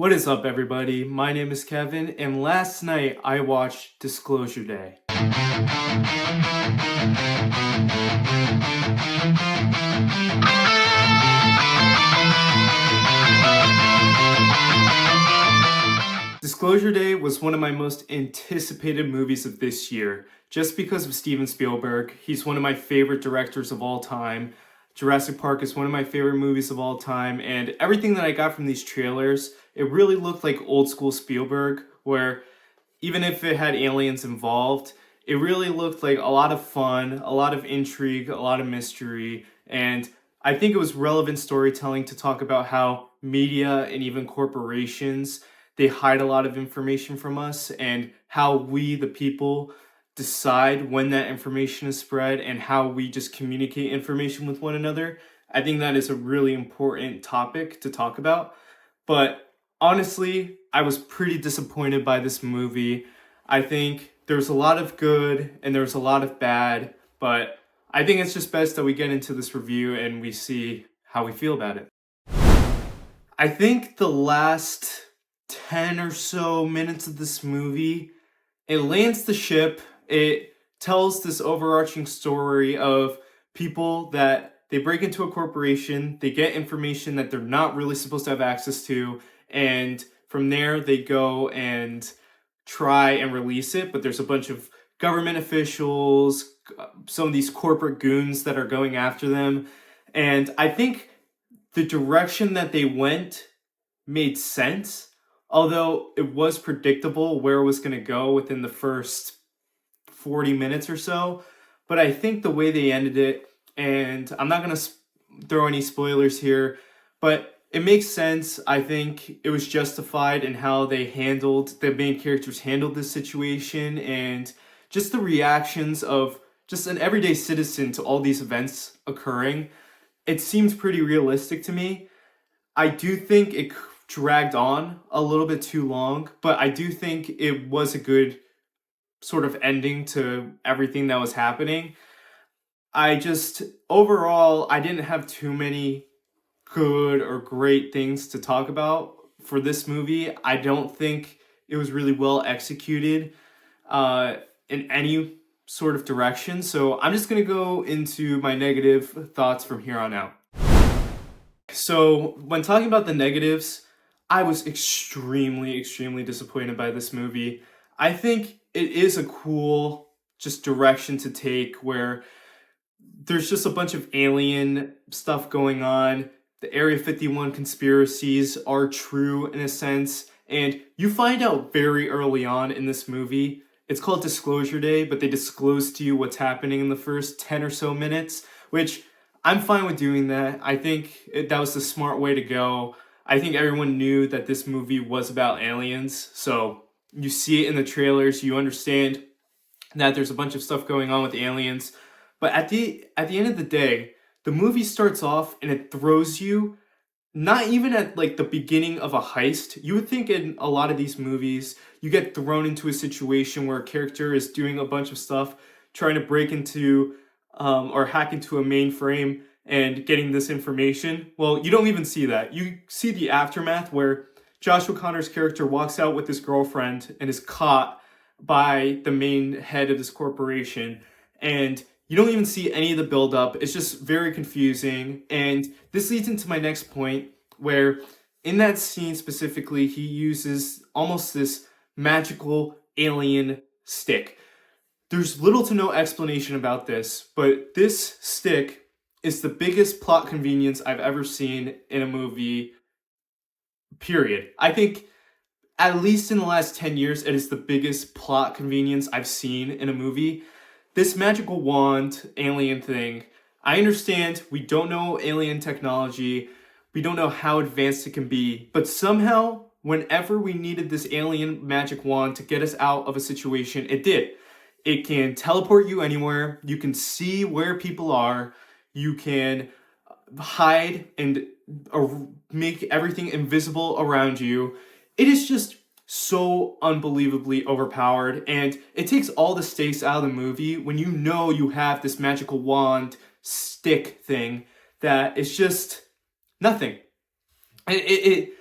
What is up, everybody? My name is Kevin, and last night I watched Disclosure Day. Disclosure Day was one of my most anticipated movies of this year, just because of Steven Spielberg. He's one of my favorite directors of all time. Jurassic Park is one of my favorite movies of all time, and everything that I got from these trailers, it really looked like old school Spielberg, where even if it had aliens involved, it really looked like a lot of fun, a lot of intrigue, a lot of mystery, and I think it was relevant storytelling to talk about how media and even corporations, they hide a lot of information from us, and how we, the people, decide when that information is spread and how we just communicate information with one another. I think that is a really important topic to talk about. But honestly, I was pretty disappointed by this movie. I think there's a lot of good and there's a lot of bad, but I think it's just best that we get into this review and we see how we feel about it. I think the last 10 or so minutes of this movie, it lands the ship. It tells this overarching story of people that they break into a corporation, they get information that they're not really supposed to have access to, and from there they go and try and release it, but there's a bunch of government officials, some of these corporate goons that are going after them, and I think the direction that they went made sense, although it was predictable where it was going to go within the first 40 minutes or so. But I think the way they ended it, and I'm not going to throw any spoilers here, but it makes sense. I think it was justified in how they handled, the main characters handled this situation, and just the reactions of just an everyday citizen to all these events occurring. It seems pretty realistic to me. I do think it dragged on a little bit too long, but I do think it was a good sort of ending to everything that was happening. Overall, I didn't have too many good or great things to talk about for this movie. I don't think it was really well executed in any sort of direction. So I'm just going to go into my negative thoughts from here on out. So when talking about the negatives, I was extremely disappointed by this movie. I think it is a cool just direction to take where there's just a bunch of alien stuff going on. The Area 51 conspiracies are true in a sense, and you find out very early on in this movie. It's called Disclosure Day, but they disclose to you what's happening in the first 10 or so minutes, which I'm fine with doing that. I think that was the smart way to go. I think everyone knew that this movie was about aliens, so you see it in the trailers, you understand that there's a bunch of stuff going on with aliens. But at the end of the day, the movie starts off and it throws you not even at like the beginning of a heist. You would think in a lot of these movies, you get thrown into a situation where a character is doing a bunch of stuff, trying to break into or hack into a mainframe and getting this information. Well, you don't even see that. You see the aftermath where Josh O'Connor's character walks out with his girlfriend and is caught by the main head of this corporation. And you don't even see any of the buildup. It's just very confusing. And this leads into my next point, where in that scene specifically, he uses almost this magical alien stick. There's little to no explanation about this, but this stick is the biggest plot convenience I've ever seen in a movie, period. I think at least in the last 10 years, it is the biggest plot convenience I've seen in a movie. This magical wand alien thing, I understand we don't know alien technology, we don't know how advanced it can be, but somehow, whenever we needed this alien magic wand to get us out of a situation, it did. It can teleport you anywhere, you can see where people are, you can hide and make everything invisible around you. It is just so unbelievably overpowered, and it takes all the stakes out of the movie when you know you have this magical wand stick thing that is just nothing. It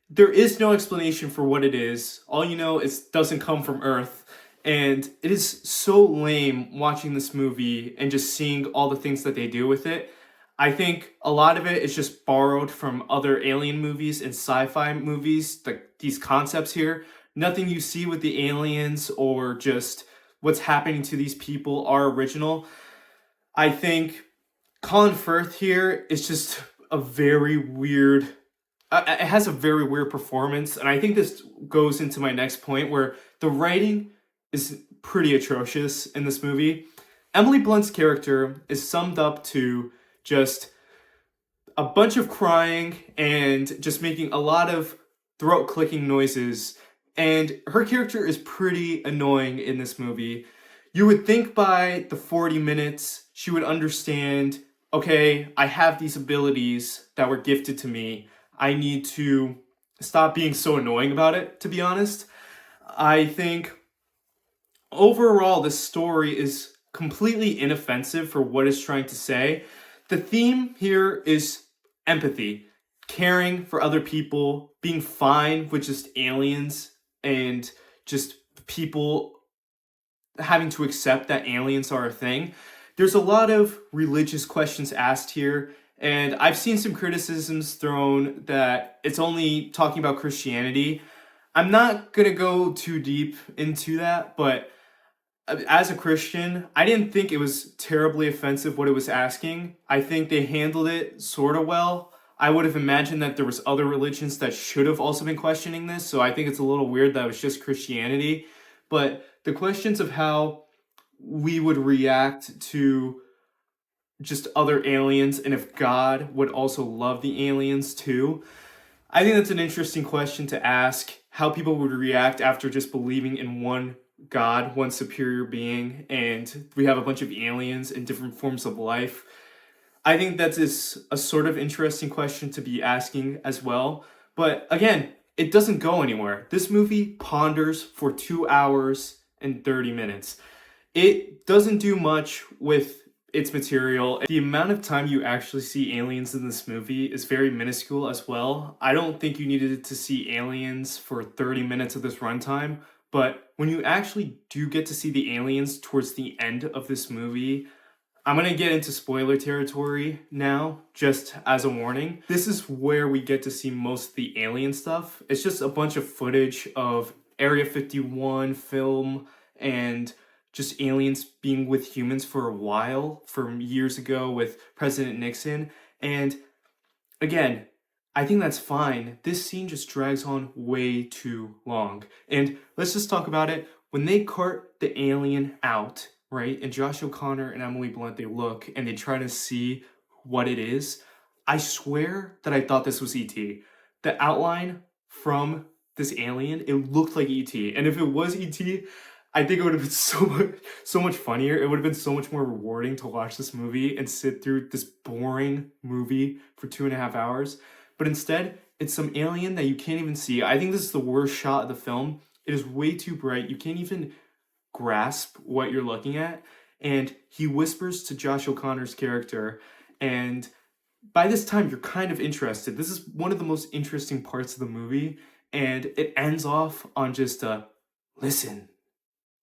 there is no explanation for what it is. All you know is it doesn't come from Earth. And it is so lame watching this movie and just seeing all the things that they do with it. I think a lot of it is just borrowed from other alien movies and sci-fi movies, like these concepts here. Nothing you see with the aliens or just what's happening to these people are original. I think Colin Firth here is just a very weird. It has a very weird performance, and I think this goes into my next point where the writing is pretty atrocious in this movie. Emily Blunt's character is summed up to just a bunch of crying and just making a lot of throat clicking noises. And her character is pretty annoying in this movie. You would think by the 40 minutes she would understand, okay, I have these abilities that were gifted to me. I need to stop being so annoying about it, to be honest. I think overall, this story is completely inoffensive for what it's trying to say. The theme here is empathy, caring for other people, being fine with just aliens, and just people having to accept that aliens are a thing. There's a lot of religious questions asked here, and I've seen some criticisms thrown that it's only talking about Christianity. I'm not gonna go too deep into that, but as a Christian, I didn't think it was terribly offensive what it was asking. I think they handled it sort of well. I would have imagined that there was other religions that should have also been questioning this, so I think it's a little weird that it was just Christianity. But the questions of how we would react to just other aliens and if God would also love the aliens too, I think that's an interesting question to ask. How people would react after just believing in one God, one superior being, and we have a bunch of aliens in different forms of life. I think that is a sort of interesting question to be asking as well. But again, it doesn't go anywhere. This movie ponders for 2 hours and 30 minutes. It doesn't do much with its material. The amount of time you actually see aliens in this movie is very minuscule as well. I don't think you needed to see aliens for 30 minutes of this runtime, but when you actually do get to see the aliens towards the end of this movie, I'm gonna get into spoiler territory now, just as a warning. This is where we get to see most of the alien stuff. It's just a bunch of footage of Area 51 film and just aliens being with humans for a while, from years ago with President Nixon. And again, I think that's fine. This scene just drags on way too long. And let's just talk about it. When they cart the alien out, right, and Josh O'Connor and Emily Blunt, they look and they try to see what it is. I swear that I thought this was E.T. The outline from this alien, it looked like E.T. And if it was E.T., I think it would have been so much funnier. It would have been so much more rewarding to watch this movie and sit through this boring movie for 2.5 hours. But instead, it's some alien that you can't even see. I think this is the worst shot of the film. It is way too bright. You can't even grasp what you're looking at. And he whispers to Josh O'Connor's character, and by this time, you're kind of interested. This is one of the most interesting parts of the movie, and it ends off on just a listen.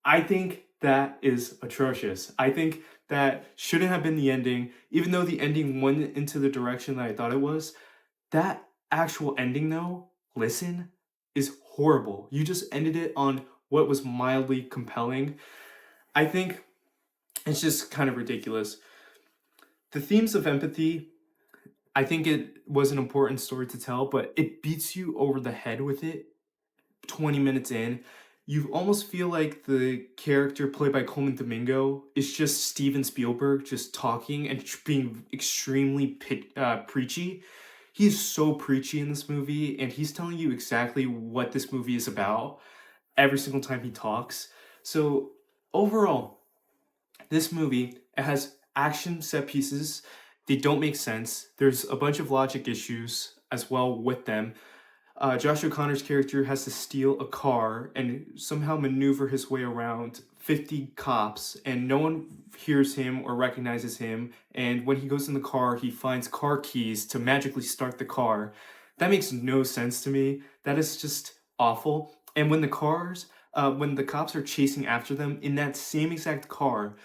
I think that is atrocious. I think that shouldn't have been the ending, even though the ending went into the direction that I thought it was. That actual ending, though, listen, is horrible. You just ended it on what was mildly compelling. I think it's just kind of ridiculous. The themes of empathy, I think it was an important story to tell, but it beats you over the head with it 20 minutes in. You almost feel like the character played by Coleman Domingo is just Steven Spielberg just talking and being extremely preachy. He's so preachy in this movie, and he's telling you exactly what this movie is about every single time he talks. So overall, this movie, it has action set pieces. They don't make sense. There's a bunch of logic issues as well with them. Josh O'Connor's character has to steal a car and somehow maneuver his way around 50 cops, and no one hears him or recognizes him. And when he goes in the car, he finds car keys to magically start the car. That makes no sense to me. That is just awful. And when the cops are chasing after them in that same exact car,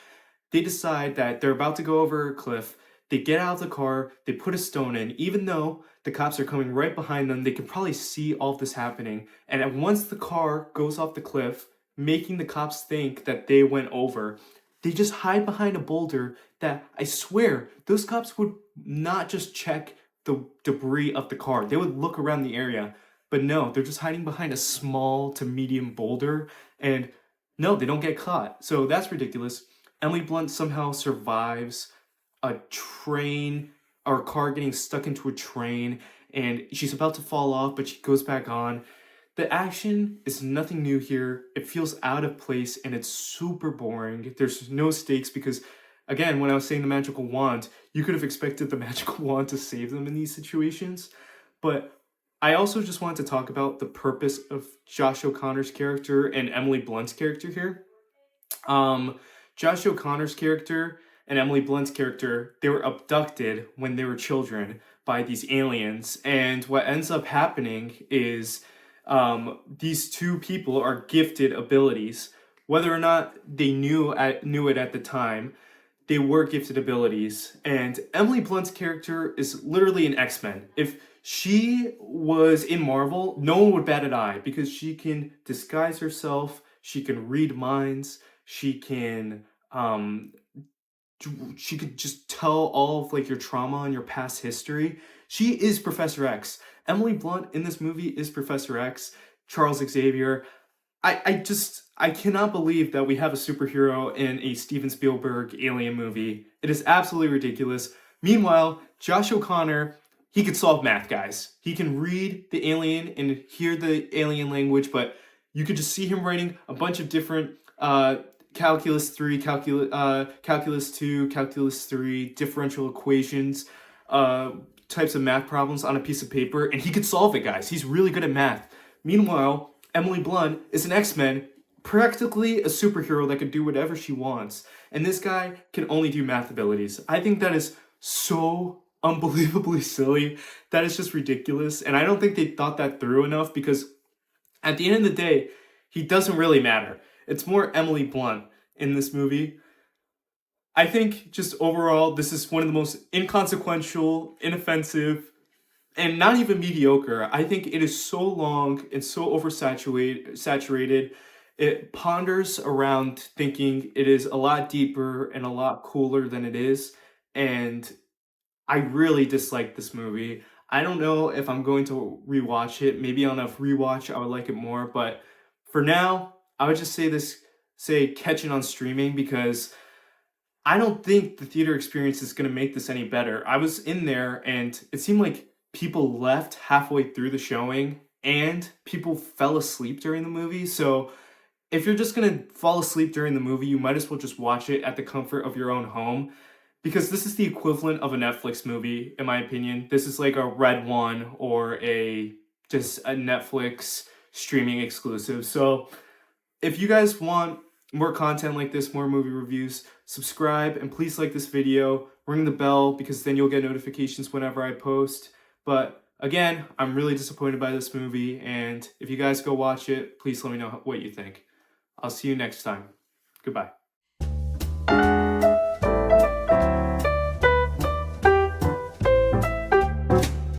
they decide that they're about to go over a cliff. They get out of the car, they put a stone in, even though the cops are coming right behind them, they can probably see all of this happening. And once the car goes off the cliff, making the cops think that they went over, they just hide behind a boulder that I swear those cops would not just check the debris of the car, they would look around the area. But no, they're just hiding behind a small to medium boulder, and no, they don't get caught. So that's ridiculous. Emily Blunt somehow survives a train or a car getting stuck into a train, and she's about to fall off, but she goes back on. The action is nothing new here. It feels out of place and it's super boring. There's no stakes because, again, when I was saying the magical wand, you could have expected the magical wand to save them in these situations. But I also just wanted to talk about the purpose of Josh O'Connor's character and Emily Blunt's character here. Josh O'Connor's character and Emily Blunt's character, they were abducted when they were children by these aliens. And what ends up happening is these two people are gifted abilities. Whether or not they knew it at the time, they were gifted abilities. And Emily Blunt's character is literally an X-Men. If she was in Marvel, no one would bat an eye because she can disguise herself, she can read minds, she could just tell all of like your trauma and your past history. She is Professor X. Emily Blunt in this movie is Professor X, Charles Xavier. I cannot believe that we have a superhero in a Steven Spielberg alien movie. It is absolutely ridiculous. Meanwhile, Josh O'Connor, he can solve math, guys. He can read the alien and hear the alien language, but you could just see him writing a bunch of different calculus 3, calculus 2, calculus 3, differential equations, types of math problems on a piece of paper, and he could solve it, guys. He's really good at math. Meanwhile, Emily Blunt is an X-Men, practically a superhero that could do whatever she wants. And this guy can only do math abilities. I think that is so unbelievably silly. That is just ridiculous. And I don't think they thought that through enough because at the end of the day, he doesn't really matter. It's more Emily Blunt in this movie. I think just overall, this is one of the most inconsequential, inoffensive, and not even mediocre. I think it is so long and so oversaturated. It ponders around thinking it is a lot deeper and a lot cooler than it is. And I really dislike this movie. I don't know if I'm going to rewatch it. Maybe on a rewatch, I would like it more. But for now, I would just say catch it on streaming because I don't think the theater experience is going to make this any better. I was in there and it seemed like people left halfway through the showing and people fell asleep during the movie. So if you're just going to fall asleep during the movie, you might as well just watch it at the comfort of your own home because this is the equivalent of a Netflix movie, in my opinion. This is like a Red One or just a Netflix streaming exclusive. So if you guys want more content like this, more movie reviews, subscribe and please like this video, ring the bell because then you'll get notifications whenever I post. But again, I'm really disappointed by this movie, and if you guys go watch it, please let me know what you think. I'll see you next time. Goodbye.